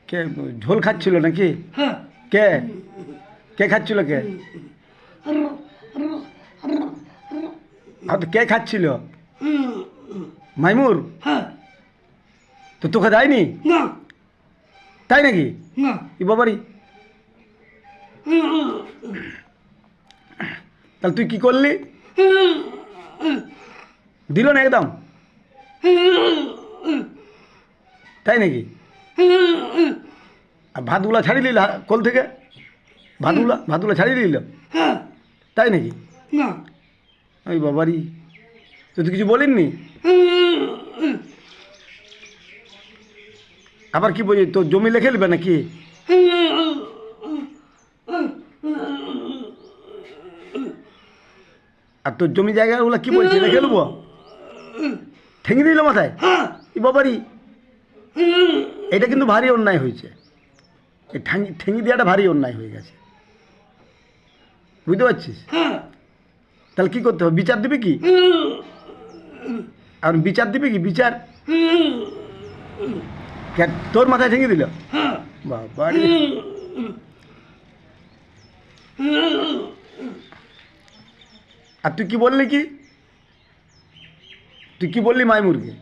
কে ঝোল খাচ্ছিল নাকি? কে কে খাচ্ছিল? কে কে খাচ্ছিল? মাইমুর? তো তোকে দেয়নি? তাই নাকি? ই বাবারি, তাহলে তুই কি করলি? দিল না একদম? তাই নাকি? আর ভাতগুলা ছাড়িয়ে নিল কোল থেকে? ভাতগুলা ছাড়িয়ে নিল? তাই নাকি? ওই বাবারি, তুই তো কিছু বলিননি? আবার কি বলি, তোর জমি লিখে নেবে নাকি? আর তোর জমি জায়গাগুলো কি বলছে, লিখে নেবো? ঠেঙে দিল মাথায়? ই বাবারি, এটা কিন্তু ভারী অন্যায় হয়েছে। এই ঠেঙে দেওয়াটা ভারী অন্যায় হয়ে গেছে, বুঝতে পারছিস? তাহলে কি করতে হবে? বিচার দিবি কি? আর বিচার দিবি কি? বিচার তোর মাথায় ঠেঙে দিল? বাবারি, আর তুই কি বললি? তুই কি বললি মাইমুরকে?